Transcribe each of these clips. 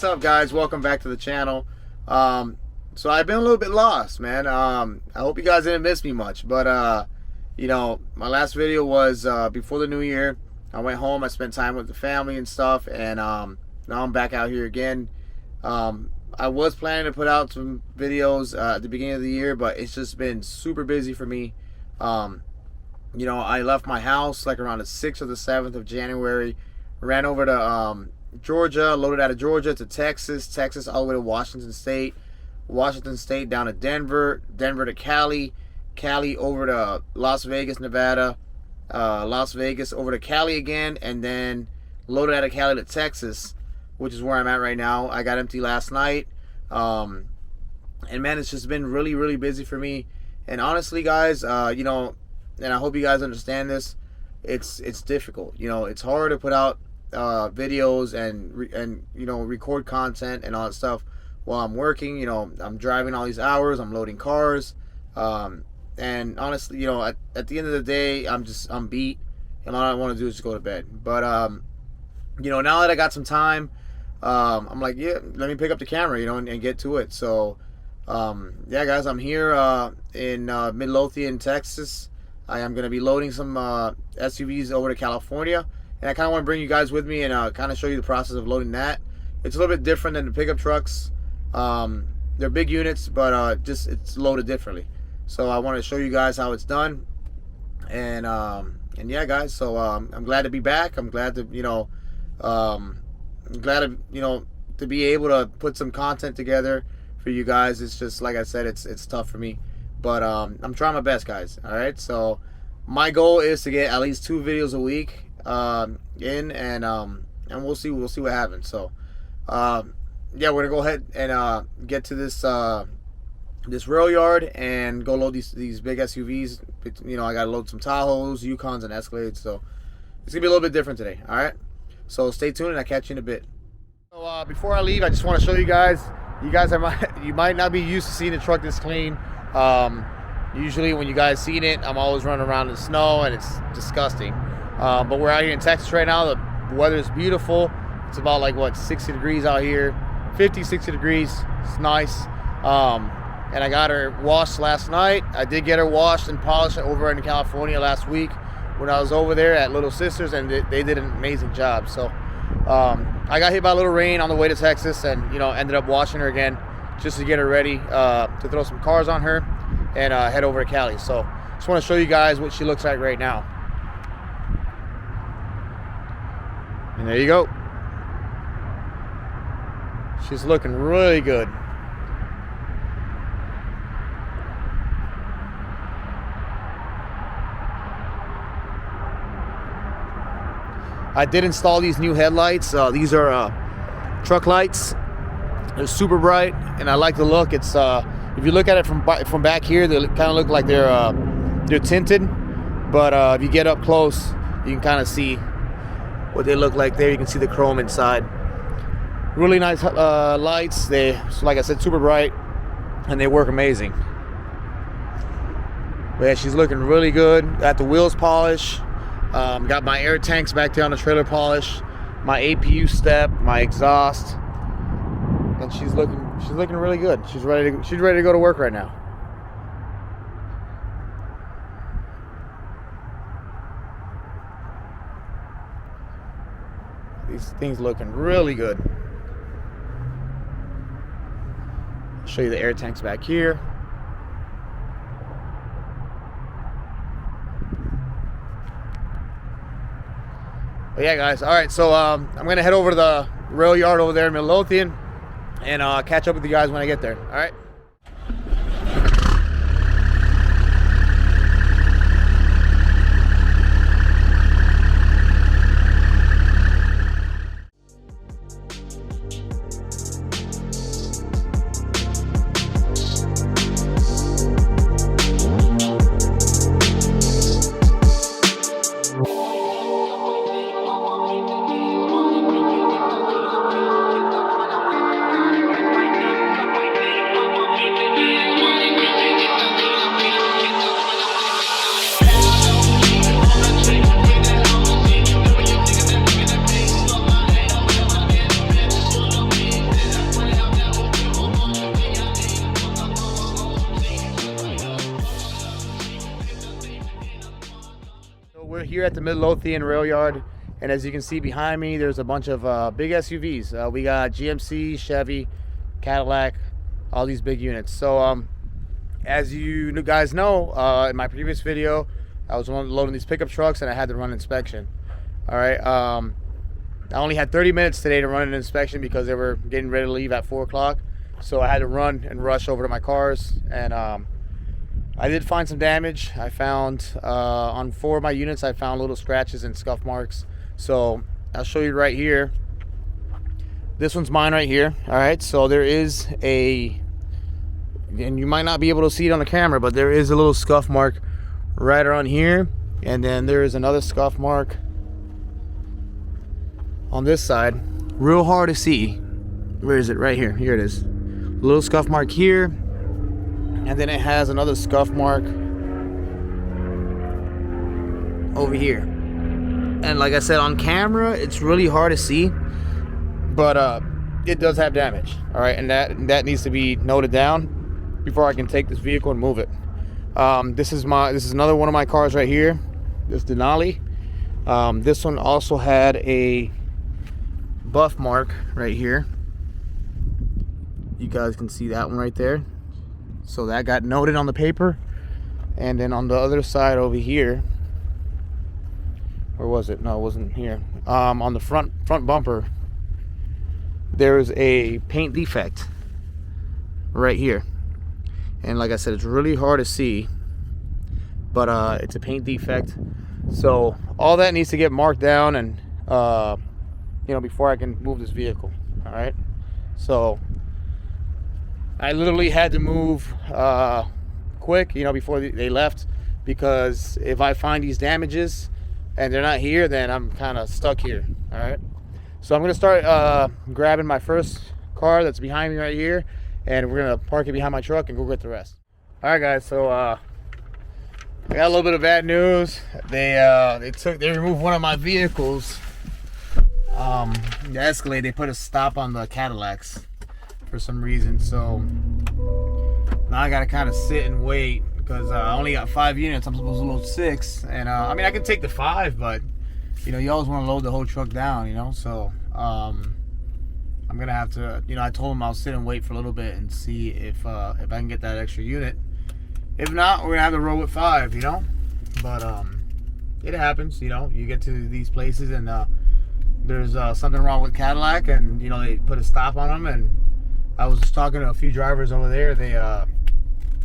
What's up, guys? Welcome back to the channel. So I've been a little bit lost, man. I hope you guys didn't miss me much, but you know, my last video was before the new year. I went home, I spent time with the family and stuff, and now I'm back out here again. I was planning to put out some videos at the beginning of the year, but it's just been super busy for me. You know, I left my house like around the 6th or the 7th of January, ran over to Georgia, loaded out of Georgia to Texas, all the way to Washington State down to Denver to Cali over to Las Vegas, Nevada, Las Vegas over to Cali again, and then loaded out of Cali to Texas, which is where I'm at right now. I got empty last night, and man, it's just been really busy for me. And honestly, guys, you know, and I hope you guys understand this, it's difficult. You know, it's hard to put out videos and you know, record content and all that stuff while I'm working. You know, I'm driving all these hours, I'm loading cars, and honestly, you know, at the end of the day, I'm beat, and all I want to do is just go to bed. But you know, now that I got some time, I'm like, yeah, let me pick up the camera, you know, and get to it. So yeah, guys, I'm here in Midlothian, Texas. I am going to be loading some SUVs over to California, and I kind of want to bring you guys with me and kind of show you the process of loading that. It's a little bit different than the pickup trucks. They're big units, but just it's loaded differently. So I want to show you guys how it's done, and yeah, guys. So I'm glad to be back. I'm glad to, you know, to be able to put some content together for you guys. It's just, like I said, it's tough for me, but I'm trying my best, guys. All right, so my goal is to get at least 2 videos a week in, and we'll see what happens. So yeah, we're gonna go ahead and get to this rail yard and go load these big SUVs. You know, I gotta load some Tahoes, Yukons, and Escalades, so it's gonna be a little bit different today. All right, so stay tuned, and I'll catch you in a bit. So before I leave, I just want to show you guys. You might not be used to seeing the truck this clean. Usually when you guys seen it, I'm always running around in the snow, and it's disgusting. But we're out here in Texas right now. The weather is beautiful. It's about like, what, 60 degrees out here, 50, 60 degrees. It's nice. And I got her washed last night. I did get her washed and polished over in California last week when I was over there at Little Sisters, and they did an amazing job. So I got hit by a little rain on the way to Texas, and you know, ended up washing her again just to get her ready to throw some cars on her and head over to Cali. So just want to show you guys what she looks like right now. And there you go. She's looking really good. I did install these new headlights. These are truck lights. They're super bright, and I like the look. It's if you look at it from back here, they kind of look like they're tinted, but if you get up close, you can kind of see what they look like there. You can see the chrome inside. Really nice lights. They, like I said, super bright, and they work amazing. But yeah, she's looking really good. Got the wheels polished. Got my air tanks back there on the trailer polish, my APU step, my exhaust, and she's looking really good. She's ready to go to work right now. These things looking really good. I'll show you the air tanks back here. But yeah, guys, all right, so I'm gonna head over to the rail yard over there in Midlothian, and catch up with you guys when I get there. All right. we're here at the Midlothian rail yard, and as you can see behind me, there's a bunch of big SUVs. We got GMC, Chevy, Cadillac, all these big units. So as you guys know, in my previous video, I was loading these pickup trucks and I had to run an inspection. All right, I only had 30 minutes today to run an inspection because they were getting ready to leave at 4 o'clock. So I had to run and rush over to my cars, and I did find some damage. I found on 4 of my units, I found little scratches and scuff marks. So I'll show you right here. This one's mine right here. All right, so there is a, and you might not be able to see it on the camera, but there is a little scuff mark right around here, and then there is another scuff mark on this side. Real hard to see. Where is it? Right here. Here it is. A little scuff mark here, and then it has another scuff mark over here. And like I said, on camera it's really hard to see, but it does have damage. All right, and that needs to be noted down before I can take this vehicle and move it. This is another one of my cars right here, this Denali. This one also had a buff mark right here. You guys can see that one right there. So that got noted on the paper. And then on the other side over here, where was it? No, it wasn't here. On the front bumper, there's a paint defect right here. And like I said, it's really hard to see, but it's a paint defect. So all that needs to get marked down, and you know, before I can move this vehicle. All right, so I literally had to move quick, you know, before they left, because if I find these damages and they're not here, then I'm kind of stuck here. All right, so I'm gonna start grabbing my first car that's behind me right here, and we're gonna park it behind my truck and go get the rest. All right, guys, so I got a little bit of bad news. They removed one of my vehicles. The Escalade. They put a stop on the Cadillacs for some reason, so now I gotta kind of sit and wait, because I only got 5 units. I'm supposed to load 6, and I mean, I can take the 5, but you know, you always want to load the whole truck down, you know. So I'm gonna have to, you know, I told them I'll sit and wait for a little bit and see if I can get that extra unit. If not, we're gonna have to roll with 5, you know. But it happens, you know. You get to these places and there's something wrong with Cadillac, and you know, they put a stop on them. And I was just talking to a few drivers over there.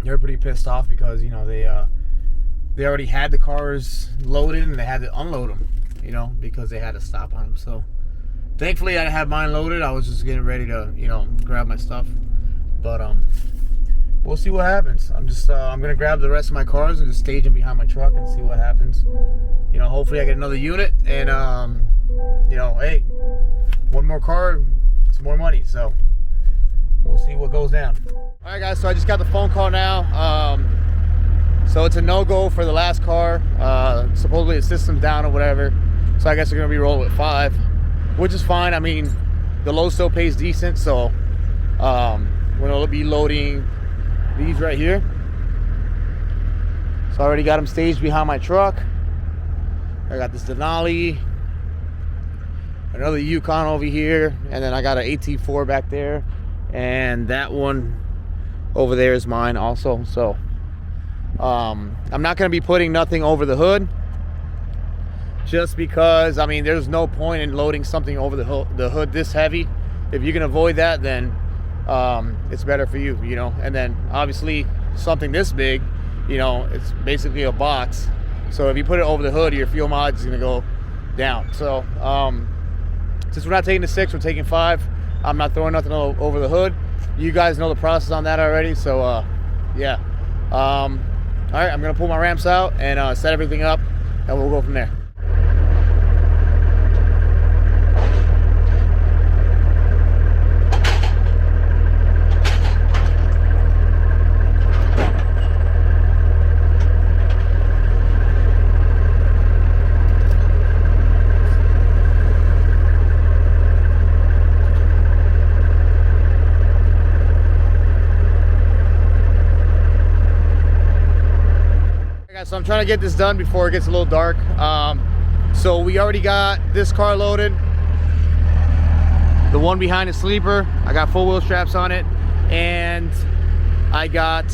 They're pretty pissed off because, you know, they already had the cars loaded and they had to unload them, you know, because they had to stop on them. So thankfully I had mine loaded. I was just getting ready to, you know, grab my stuff. But we'll see what happens. I'm gonna grab the rest of my cars and just stage them behind my truck and see what happens. You know, hopefully I get another unit, and you know, hey, one more car, it's more money. So we'll see what goes down. All right, guys, so I just got the phone call now. So it's a no-go for the last car. Supposedly the system's down or whatever. So I guess we're gonna be rolling with 5, which is fine. I mean, the load still pays decent, so we're gonna be loading these right here. So I already got them staged behind my truck. I got this Denali, another Yukon over here, and then I got an AT4 back there, and that one over there is mine also. So I'm not going to be putting nothing over the hood, just because, I mean, there's no point in loading something over the hood this heavy. If you can avoid that, then it's better for you, you know. And then obviously something this big, you know, it's basically a box. So if you put it over the hood, your fuel mileage is going to go down. So since we're not taking the 6, we're taking 5. I'm not throwing nothing over the hood. You guys know the process on that already. So yeah. All right, I'm going to pull my ramps out and set everything up, and we'll go from there. So I'm trying to get this done before it gets a little dark. So we already got this car loaded. The one behind the sleeper, I got full wheel straps on it, and I got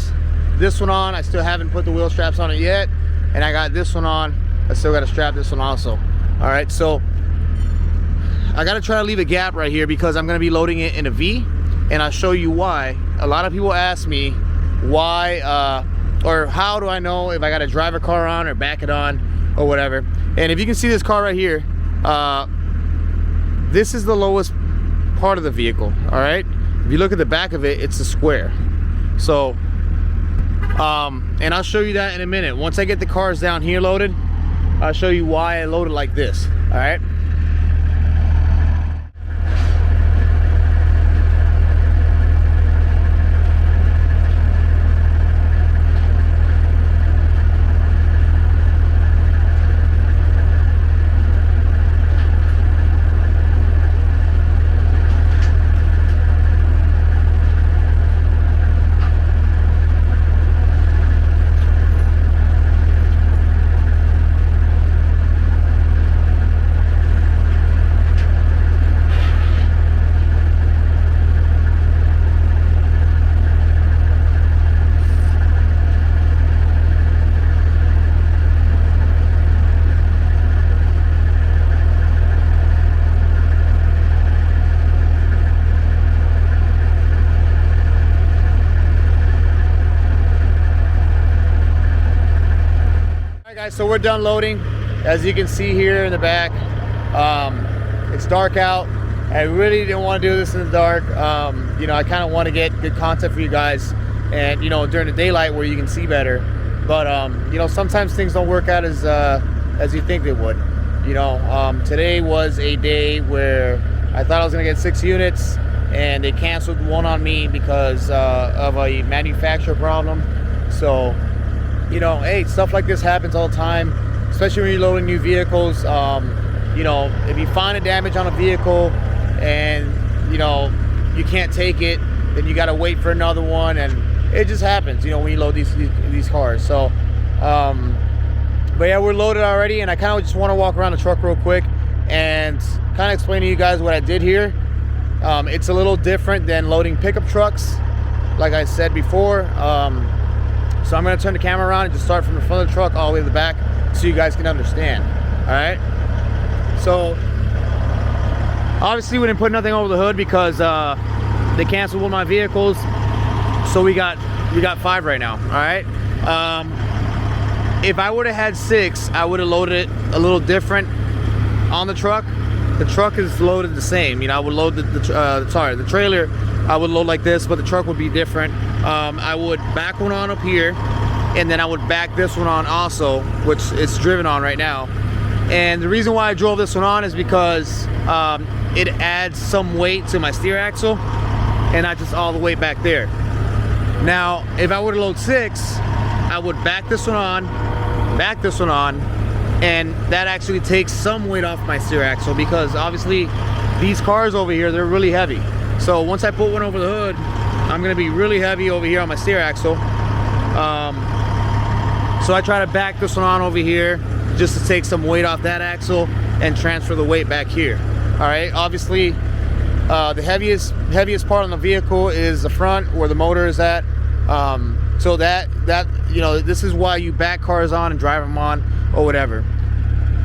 this one on. I still haven't put the wheel straps on it yet, and I got this one on. I still got to strap this one also. All right, so I got to try to leave a gap right here because I'm going to be loading it in a V, and I'll show you why. A lot of people ask me why or how do I know if I got to drive a car on or back it on or whatever. And if you can see this car right here, this is the lowest part of the vehicle. All right, if you look at the back of it, it's a square. So and I'll show you that in a minute. Once I get the cars down here loaded, I'll show you why I load it like this. All right. Guys, so we're done loading. As you can see here in the back, it's dark out. I really didn't want to do this in the dark. You know, I kind of want to get good content for you guys, and you know, during the daylight where you can see better. But you know, sometimes things don't work out as you think they would. You know, today was a day where I thought I was gonna get 6 units, and they canceled one on me because of a manufacturer problem. So you know, hey, stuff like this happens all the time, especially when you're loading new vehicles. You know, if you find a damage on a vehicle and, you know, you can't take it, then you got to wait for another one, and it just happens, you know, when you load these cars. So, but yeah, we're loaded already, and I kind of just want to walk around the truck real quick and kind of explain to you guys what I did here. It's a little different than loading pickup trucks, like I said before. So I'm going to turn the camera around and just start from the front of the truck all the way to the back so you guys can understand. All right. So obviously we didn't put nothing over the hood because they canceled one of my vehicles. So we got 5 right now. All right. If I would have had 6, I would have loaded it a little different on the truck. The truck is loaded the same. You know, I would load the trailer, I would load like this, but the truck would be different. I would back one on up here, and then I would back this one on also, which it's driven on right now. And the reason why I drove this one on is because it adds some weight to my steer axle, and not just all the way back there. Now, if I would have loaded 6, I would back this one on, and that actually takes some weight off my steer axle, because obviously these cars over here, they're really heavy. So once I put one over the hood, I'm gonna be really heavy over here on my steer axle. So I try to back this one on over here just to take some weight off that axle and transfer the weight back here. All right, obviously the heaviest part on the vehicle is the front where the motor is at. So that you know, this is why you back cars on and drive them on or whatever.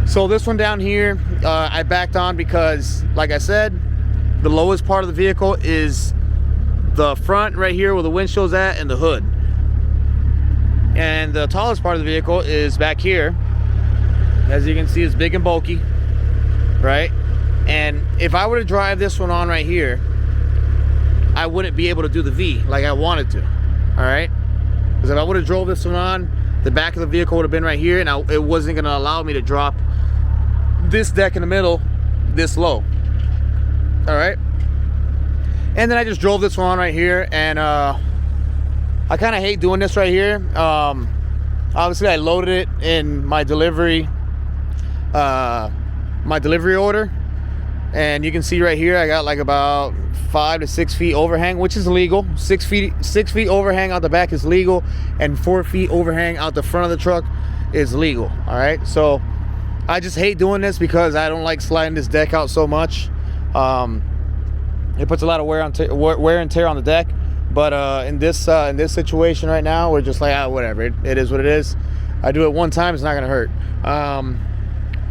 So this one down here, I backed on because, like I said, the lowest part of the vehicle is the front right here where the windshield's at and the hood. And the tallest part of the vehicle is back here. As you can see, it's big and bulky, right? And if I were to drive this one on right here, I wouldn't be able to do the V like I wanted to, all right? Because if I would have drove this one on, the back of the vehicle would have been right here, and it wasn't gonna allow me to drop this deck in the middle this low. All right, and then I just drove this one on right here, and I kind of hate doing this right here. Obviously I loaded it in my delivery order, and you can see right here I got like about 5 to 6 feet overhang, which is legal. 6 feet overhang out the back is legal, and 4 feet overhang out the front of the truck is legal. All right, so I just hate doing this because I don't like sliding this deck out so much. It puts a lot of wear and tear on the deck. But in this situation right now, we're just like, whatever. It is what it is. I do it one time, it's not gonna hurt.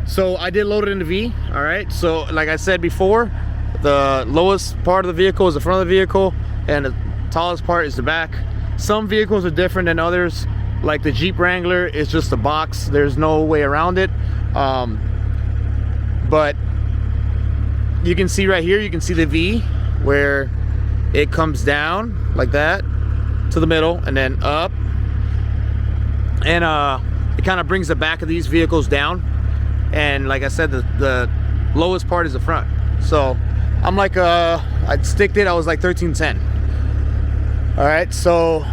So I did load it in the V. All right. So like I said before, the lowest part of the vehicle is the front of the vehicle, and the tallest part is the back. Some vehicles are different than others. Like the Jeep Wrangler is just a box. There's no way around it. But you can see right here, you can see the V where it comes down like that to the middle and then up, and it kind of brings the back of these vehicles down. And like I said, the lowest part is the front. So I'm like, I'd sticked it, I was like 1310. All right, so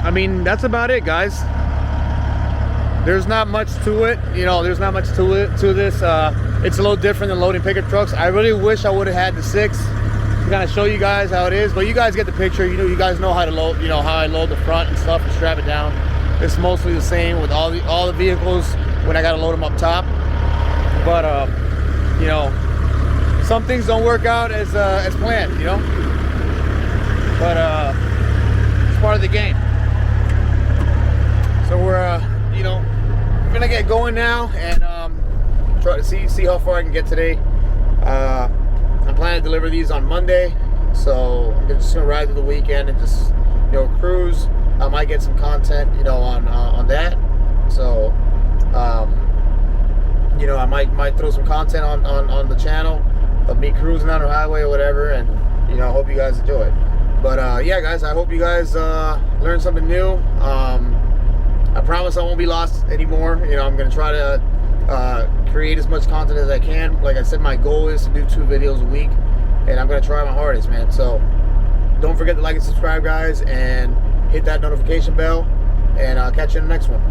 I mean, that's about it, guys. There's not much to it, you know. There's not much to this. It's a little different than loading pickup trucks. I really wish I would have had the 6 to kind of show you guys how it is, but you guys get the picture. You know, you guys know how to load, you know, how I load the front and stuff and strap it down. It's mostly the same with all the vehicles when I gotta load them up top. But you know, some things don't work out as planned, you know. But it's part of the game. So we're you know, I'm gonna get going now and try to see how far I can get today. I'm planning to deliver these on Monday, so I'm just gonna ride through the weekend and just, you know, cruise. I might get some content, you know, on that. So you know, I might throw some content on the channel of me cruising down the highway or whatever, and you know, I hope you guys enjoy it. But yeah, guys, I hope you guys learned something new. I promise I won't be lost anymore. You know, I'm gonna try to create as much content as I can. Like I said, my goal is to do 2 videos a week, and I'm gonna try my hardest, man. So don't forget to like and subscribe, guys, and hit that notification bell, and I'll catch you in the next one.